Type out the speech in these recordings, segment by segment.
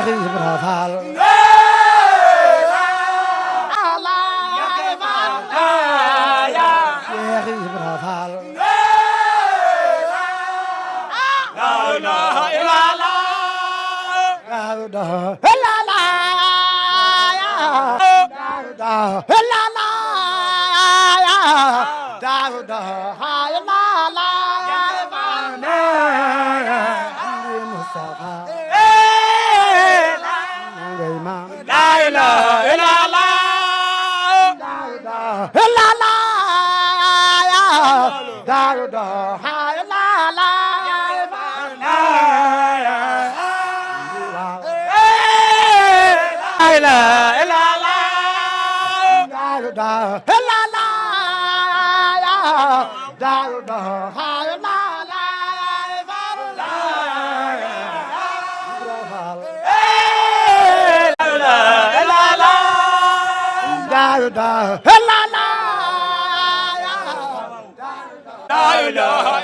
Cheikh Ibra Fall Cheikh Ibra Fall la ilaha illallah la ilaha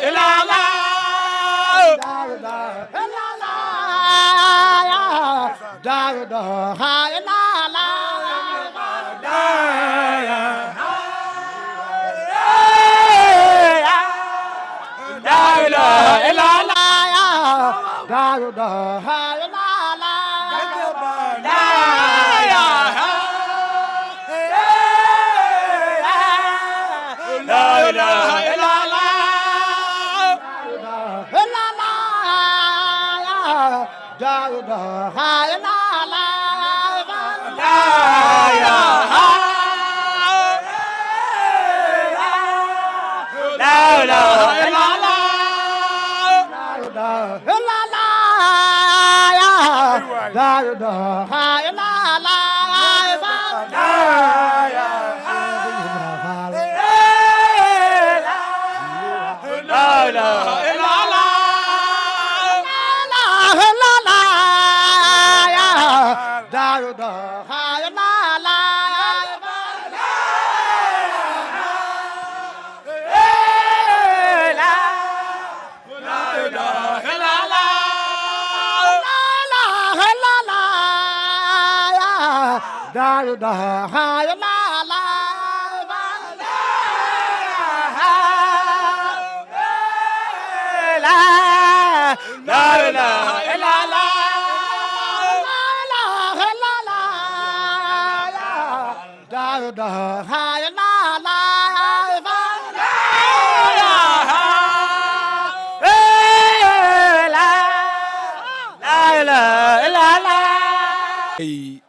illallah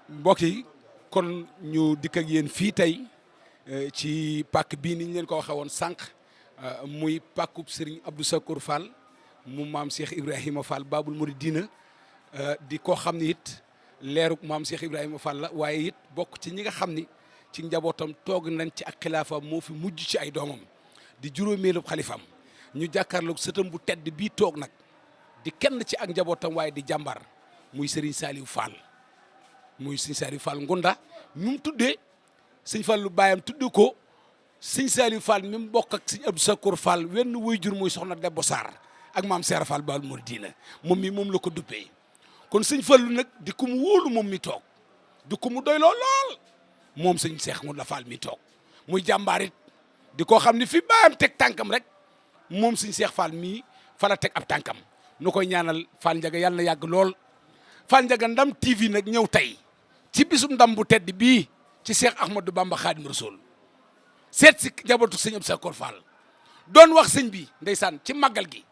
mbokk yi kon ñu dikk ak yéen fii tey ci pàkk bii ni ñu leen ko waxee woon sànq muy pàkkub Serigne Abdou Sakour Fall mu maam Cheikh Ibrahima Fall Babul Mouridina di ko xam ni it leeruk maam Cheikh Ibrahima Fall la waaye it bokk ci ñi nga xam ni ci njabootam toog nañ ci ak xilaafa moo fi mujj ci ay doomam di juróomeelu xalifam ñu jàkkaarloog sëtam bu tedd bii toog nag di kenn ci ak njabootam waaye di jàmbar muy Serigne Saliou Fall. muy sëñ Saliou Fall Ngunda ñu mu tuddee sëñ Fall lu baayam tuddee ko sëñ Saliou Fall mi mu bokk ak sëñ Abdou Sakour Fall wenn waajur muy soxna Debbo Sarr ak maam Seera Fall Babul Mouridina moom mi moom la ko duppee kon sëñ Fallu nag di ko mu wóolu moom mi toog di ko mu doyloo lool moom sëñ Cheikh Moudou Fall mi toog muy jàmbaar it di ko xam ne fi baayam teg tànkam rek moom sëñ Cheikh Fall mii fa la teg ab tànkam nu koy ñaanal Fall Ndiaga yàlla na yàgg lool Fall Ndiaga Ndam TV nag ñëw tey ci bisum ndam bu tedd bii ci Cheikh Ahmadou Bamba Khadim Rasoul seet si njabootu sëñ Abdou Sakour Fall doon wax sëñ bi ndeysaan ci màggal gi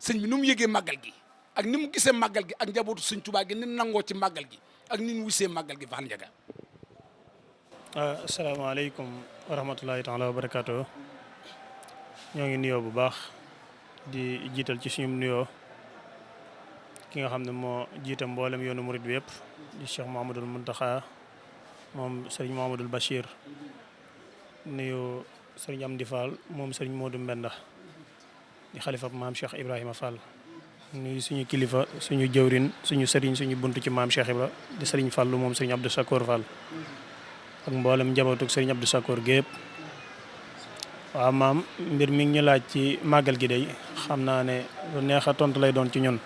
sëñ bi nu mu yëgee màggal gi ak ni mu gisee màggal gi ak njabootu sëñ Tuubaa gi ni nangoo ci màggal gi ak ni mu wisee màggal gi Fall Ndiaga. asalaamaaleykum wa rahmatulahi taala wa barakaatu. ñoo ngi nuyoo bu baax di jiital ci suñu nuyoo ki nga xam ne moo jiite mboolem yoonu murid bi yëpp di Cheikh Mouhamadoul Mountakha moom Serigne Mouhamadoul Bachir nuyu Serigne Amdi Fall moom Serigne Modou Mbenda di xalifa maam Cheikh Ibrahima Fall nuyu suñu kilifa suñu jëwrin suñu Serigne suñu buntu ci maam Cheikh Ibra di Serigne Fallu moom Serigne Abdou Sakour Fall ak mboolem njabootug Serigne Abdou Sakour gépp waaw maam mbir mi ngi ñu laaj ci màggal gi day xam naa ne lu neex a tontu lay doon ci ñun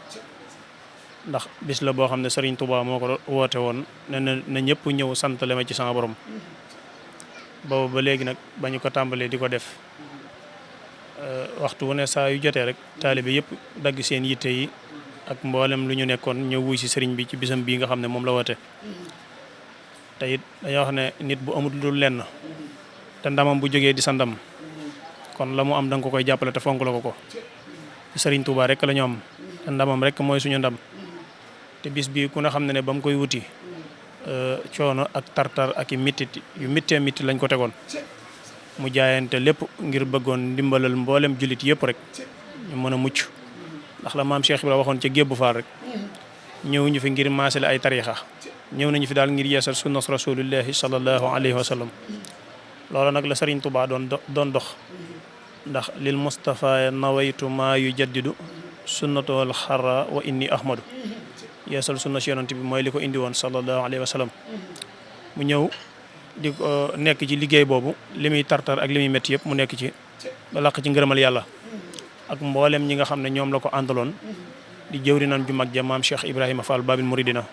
ndax bis la boo xam ne Serigne Touba moo ko woote woon ne na ñëpp ñëw santale ma ci sama borom boobu ba léegi nag ba ñu ko tàmbalee di ko def waxtu wu ne saa yu jotee rek taalibe yëpp dagg seen yitte yi ak mboolem lu ñu nekkoon ñëw wuy si sëriñ bi ci bisam bii nga xam ne moom la woote te it dañoo wax ne nit bu amul lu lenn te ndamam bu jógee di sa ndam kon la mu am da nga ko koy jàppale te fonk la ko sëriñ Touba rek la ñu am te ndamam rek mooy suñu ndam te bis bii ku ne xam ne ba mu koy wuti coono ak tartar ak i mitit yu mittee mitti lañ ko tegoon mu jaayante lépp ngir bëggoon ndimbalal mboolem jullit yëpp rek ñu mën a mucc ndax la maam Cheikh Ibra waxoon ca Gébbu Faal rek ñëw ñu fi ngir maasale ay tariixa ñëw nañu fi daal ngir yeesal sunnas rasulillahi sallallahu alayhi wa sallam loolu nag la Serigne Touba doon dox ndax lil Mustafa nawaytu maa yu jaddidu sunnatol xarra wa inni ahmadu yeesal sunna si yonent bi mooy li ko indi woon sallallahu alayhi wa sallam mu ñëw di ko nekk ci liggéey boobu li muy tartar ak li muy métti yëpp mu nekk ci ba laq ci ngërëmal yàlla ak mboolem ñi nga xam ne ñoom la ko àndaloon di jëwrinam ju mag ja maam Cheikh Ibrahima Fall Babil Mouridina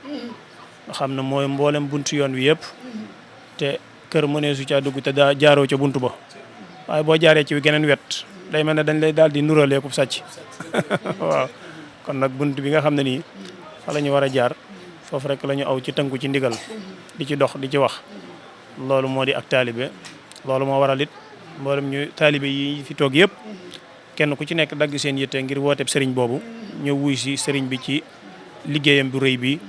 nga xam ne mooy mboolem buntu yoon wi yëpp te kër mënee su caa dugg te daa jaaroo ca buntu ba waaye boo jaaree ci geneen wet day mel ne dañ lay daal di nuraleeku sàcc waaw kon nag bunt bi nga xam ne nii fa la ñu war a jaar foofu rek la ñu aw ci tënku ci ndigal di ci dox di ci wax loolu moo di ak taalibe loolu moo waral it mboolem ñu taalibe yi fi toog yëpp kenn ku ci nekk dagg seen yitte ngir wooteeb sëriñ boobu ñëw wuy si sëriñ bi ci liggéeyam bu rëy bi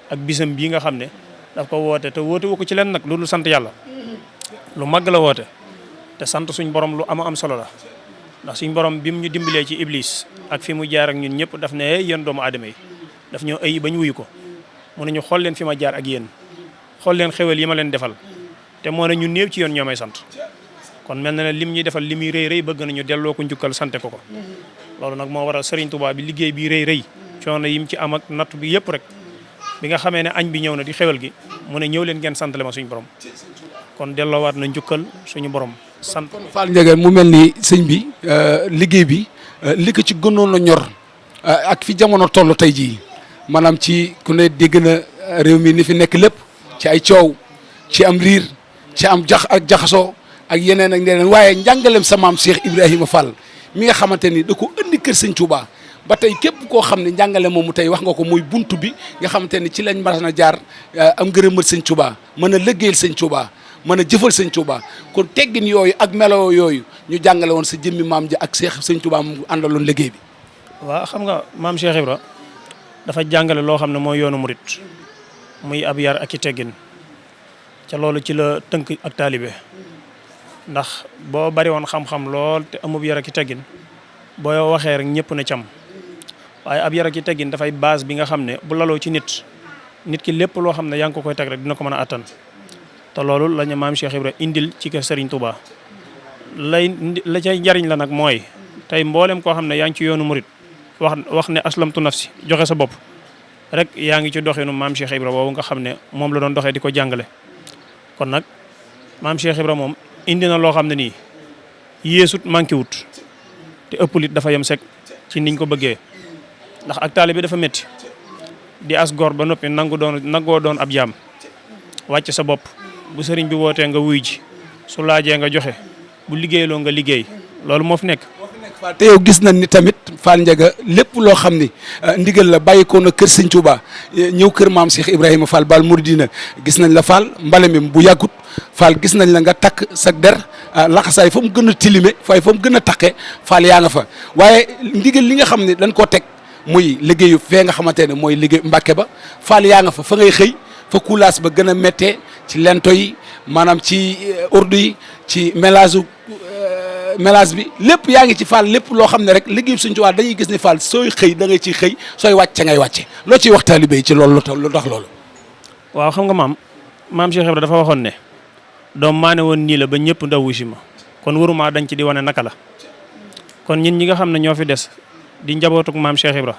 ak bisam bii nga xam ne daf ko woote te woote wu ko ci leen nag loolu sant yàlla lu màgg la woote te sant suñ borom lu am solo la ndax suñ borom bi mu ñu dimbalee ci iblis ak fi mu jaar ak ñun ñëpp daf ne yéen doomu aadama yi daf ñoo ay bañ wuyu ko mu ne ñu xool leen fi ma jaar ak yéen xool leen xewel yi ma leen defal te moo ne ñu néew ci yoon ñoo may sant kon mel na ne lim ñuy defal li muy rëy bëgg nañu delloo ko njukkal sante ko loolu nag moo waral Serigne Touba bi liggéey bi rëy coono yim ci am ak natt bi yëpp rek bi nga xamee ne añ bi ñëw na di xewal gi mu ne ñëw leen ngeen santale ma suñu borom kon delloowaat na njukkal suñu borom sant. Fall Ndiaga mu mel ni sëñ bi liggéey bi li ko ci gënoon a ñor ak fi jamono toll tey jii maanaam ci ku ne dégg na réew mi ni fi nekk lépp ci ay coow ci am riir ci am jaxasoo ak yeneen ak yeneen waaye njàngalem sa maam Cheikh Ibrahima Fall mi nga xamante ni da ko indi kër sëñ Touba ba tey képp koo xam ne njàngale moomu tey wax nga ko muy buntu bi nga xamante ni ci lañ mën a jaar am ngërëmal sëñ Touba mën a liggéeyal sëñ Touba mën a jëfal sëñ Touba kon teggin yooyu ak melo yooyu ñu jàngale woon sa jëmmi maam ji ak Cheikh sëñ Touba mu àndaloon liggéey bi. waaw xam nga maam Cheikh Ibra dafa jàngale loo xam ne mooy yoonu murit muy ab yar ak i teggin ca loolu ci la tënk ak taalibe ndax boo bari woon xam-xam lool te amub yar ak i teggin boo waxee rek ñëpp na cam waaye ab yar ak i teggin dafay base bi nga xam ne bu laloo ci nit ki lépp loo xam ne yaa ngi ko koy teg rek dina ko mën a attan te loolu la ñu maam Cheikh Ibra indil ci kër Serigne Touba la cay njariñ la nag mooy tey mboolem koo xam ne yaa ngi ci yoonu murit wax ne aslamtu nafsi joxe sa bopp rek yaa ngi ci doxinu maam Cheikh Ibra boobu nga xam ne moom la doon doxee di ko jàngale kon nag maam Cheikh Ibra moom indi na loo xam ne nii yéesut manqué wut te ëpp lit dafa yem sek ci niñ ko bëggee ndax ak taalibe bi dafa métti di as gor ba noppi nangoo doon ab jaam wàcc sa bopp bu sëriñ bi wootee nga wuy ji su laajee nga joxe bu liggéeyloo nga liggéey loolu moo fi nekk. te yow gis nañ ni tamit Fall Ndiaga lépp loo xam ni ndigal la bàyyi ko na kër sëñ Touba ñëw kër maam Cheikh Ibrahima Fall Baal Mouridina gis nañ la Fall mbale mi bu yàggut Fall gis nañ la nga takk sa der laxasaay fa mu gën a tilime fa mu gën a taqe Fall yaa nga fa waaye ndigal li nga xam ne dañ koo teg muy liggéeyu fee nga xamante ne mooy liggéey Mbàkke ba Fall yaa nga fa ngay xëy fa kulaas ba gën a méttee ci lento yi maanaam ci urdu yi ci mélange bi lépp yaa ngi ci Fall lépp loo xam ne rek liggéey Sëñ Tuubaa dañuy gis ne Fall sooy xëy da ngay ciy xëy sooy wàcce ngay wàcce loo ciy wax taalibe yi ci loolu lu tax loolu. waaw xam nga maam Cheikh Ibra dafa waxoon ne doom maa ne woon nii la ba ñëpp ndaw wusi ma kon waruma dañ ci di wane naka la kon ñun ñi nga xam ne ñoo fi des di njabootuk maam Cheikh Ibra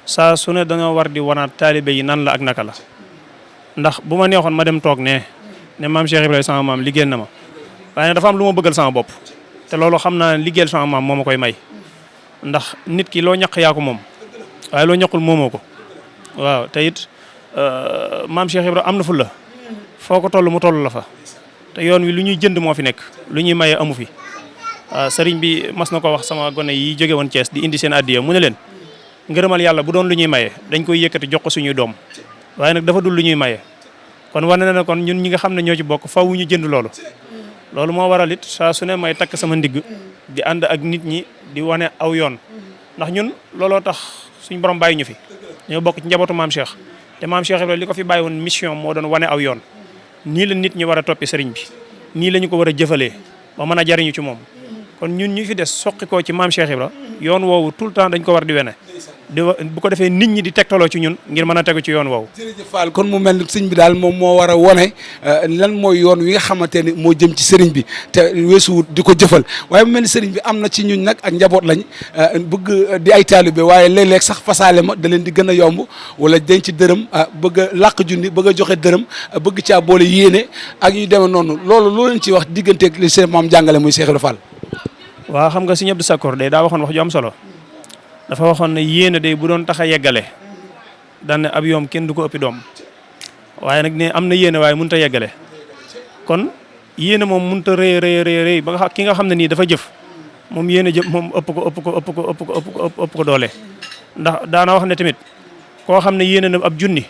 saa su ne dañoo war di wanaat taalibe yi nan la ak naka la ndax bu ma neexoon ma dem toog ne maam Cheikh Ibra sama maam liggéeyal na ma waaye dafa am lu ma bëggal sama bopp te loolu xam naa ne liggéeyal sama maam moo ma koy may ndax nit ki loo ñaq yaa ko moom waaye loo ñaqul moomoo ko waaw te it maam Cheikh Ibra am na ful la foo ko toll mu toll la fa te yoon wi lu ñuy jënd moo fi nekk lu ñuy maye amu fi sëriñ bi mas na ko wax sama gone yi jóge woon Thiès di indi seen addiya mu ne leen ngërëmal yàlla bu doon lu ñuy maye dañ koy yëkkati jox ko suñuy doom waaye nag dafa dul lu ñuy maye kon wane na ne kon ñun ñi nga xam ne ñoo ci bokk faw ñu jënd loolu moo waral it saa su ne may takk sama ndigg di ànd ak nit ñi di wane aw yoon ndax ñun looloo tax suñ borom bàyyi ñu fi ñoo bokk ci njabootu maam Cheikh te maam Cheikh Ibrahima li ko fi bàyyi woon mission moo doon wane aw yoon nii la nit ñi war a toppi sëriñ bi nii la ñu ko war a jëfalee ba mën a jariñu ci moom kon ñun ñu fi des soqi koo ci maam Cheikh Ibrahima yoon woowu tout le temps dañ ko war di wene bu ko defee nit ñi di tegtaloo ci ñun ngir mën a tegu ci yoon woowu. jërëjëf Fall kon mu mel ni sëñ bi daal moom moo war a wone lan mooy yoon wi nga xamante ni moo jëm ci sëriñ bi te weesuwut di ko jëfal waaye mu mel ni sëriñ bi am na ci ñun nag ak njaboot lañ bëgg di ay taalibe waaye léeg-léeg sax fasaale ma da leen di gën a yomb wala denc dërëm bëgg a làq junni bëgg a joxe dërëm bëgg caa boole yéene ak yu demee noonu loolu loo leen ci wax digganteeg li seen maam jàngale muy Cheikh Ibra Fall. waaw xam nga Sëriñ Abdou Sakor day daa waxoon wax ju am solo dafa waxoon ne yéene day bu doon tax a yeggale daan ne ab yoom kenn du ko ëppi doom waaye nag ne am na yéene waaye mënut a yeggale kon yéene moom mënut a rëy ba nga ki nga xam ne nii dafa jëf moom yéene jëf moom ëpp ko doole. ndax daana wax ne tamit koo xam ne yéene na ab junni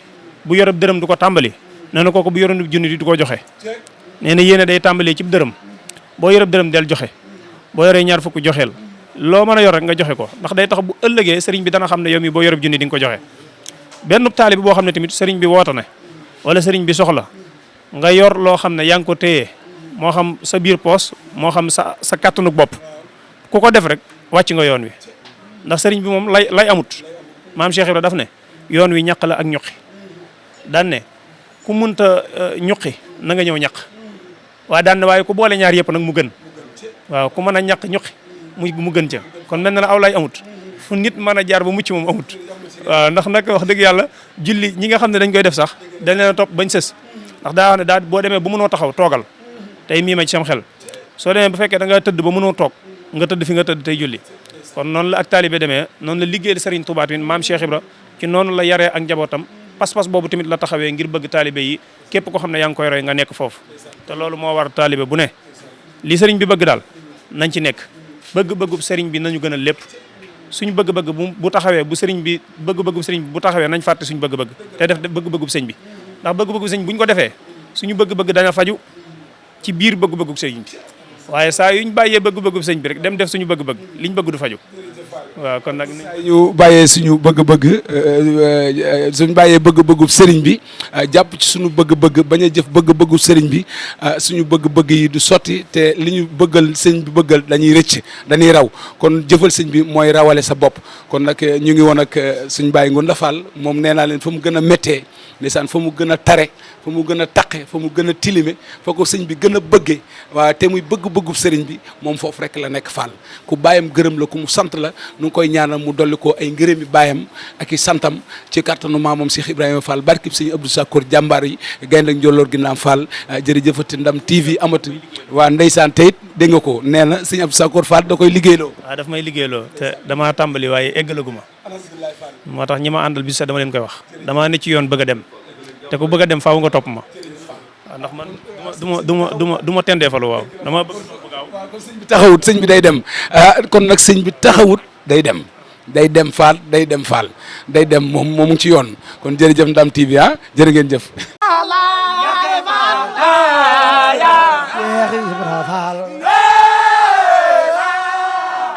bu yoreb dërëm du ko tàmbali nee na kooku bu yoroon junni du ko joxe nee na yéene day tàmbalee ci dërëm boo yoreb dërëm del joxe boo yoree ñaar fukk joxeel loo mën a yor rek nga joxe ko ndax day tax bu ëllëgee sëriñ bi dana xam ne yow mi boo yoreb junni di nga ko joxe benn taalibe boo xam ne tamit sëriñ bi woote na wala sëriñ bi soxla nga yor loo xam ne yaa ngi ko téye moo xam sa biir poos moo xam sa kàttanug bopp ku ko def rek wàcc nga yoon wi ndax sëriñ bi moom lay amut maam Cheikh Ibra daf ne yoon wi ñaq la ak ñuqi daan ne ku munta ñuqi na nga ñëw ñaq waaye daan ne waaye ku boole ñaar yëpp nag mu gën waaw ku mën a ñaq ñuqi mu gën ca kon mel na ne aw lay amut fu nit mën a jaar ba mucc moom amut waaw ndax nag wax dëgg yàlla julli ñi nga xam ne dañ koy def sax dañ leen a topp bañ sës ndax daa wax ne boo demee bu mënoo taxaw toogal tey mii ma ci sam xel soo demee bu fekkee da nga tëdd ba mënoo toog nga tëdd fi nga tëdd tey julli kon noonu la ak taalibe demee noonu la liggéeyal Serigne Touba tamit maam Cheikh Ibra ci noonu la yaree ak njabootam pas-pas boobu tamit la taxawee ngir bëgg taalibe yi képp ko xam ne yaa ngi koy roy nga nekk foofu te loolu moo war taalibe bu ne li sëriñ bi bëgg daal nañ ci nekk bëgg-bëggub sëriñ bi nañu gën a lépp suñu bëgg-bëgg bu taxawee bu sëriñ bi bëgg-bëggub sëriñ bi bu taxawee nañ fàtte suñu bëgg-bëgg te def bëgg-bëggub sëñ bi ndax bëgg-bëggub sëñ bu ñu ko defee suñu bëgg-bëgg dana faju ci biir bëgg-bëggub sëriñ bi waaye saa yuñ bàyyee bëgg-bëggub sëñ bi rek dem def suñu bëgg-bëgg liñ bëgg du faju waaw kon nag ñu bàyyee suñu bëgg-bëgg suñu bàyyee bëgg-bëggu sëriñ bi jàpp ci suñu bëgg-bëgg bañ a jëf bëgg-bëggu sëriñ bi suñu bëgg-bëgg yi du sotti te li ñu bëggal sëñ bi bëggal dañuy rëcc dañuy raw kon jëfal sëñ bi mooy rawale sa bopp kon nag ñu ngi woon ak suñu bàyyi Ngounda Fall moom nee naa leen fa mu gën a méttee ndeysaan fa mu gën a tare fa mu gën a taqe fa mu gën a tilime fa ko sëñ bi gën a bëggee waaw te muy bëgg-bëggu sëriñ bi moom foofu rek la nekk Fall ku bàyyam gërëm la ku mu sant la nu ngi koy ñaanal mu dolli ko ay ngërëmi baayam ak i santam ci kattanu maamam Cheikh Ibrahima Fall barkib sëñ Abdou Sakor jàmbaar yi gaynde ak njolloor ginnaaw Fall jërëjëfati Ndam TV amatu waa ndeysaan teyit dégg nga ko nee na sëñ Abdou Sakor Fall da koy liggéeyloo waaw daf may liggéeyloo te damaa tàmbali waaye eggalaguma moo tax ñi ma àndal bi sax dama leen koy wax damaa ne ci yoon bëgg a dem te ku bëgg a dem faaw nga topp ma waaw ndax man du ma tendeefalu waaw dama bëgg gaaw waaw kon sëñ bi taxawut sëñ bi day dem kon nag sëñ bi taxawut day dem Fall day dem Fall day dem moom mu ngi ci yoon kon jërëjëf Ndam TV jërë ngeen jëf. Cheikh Ibra Fall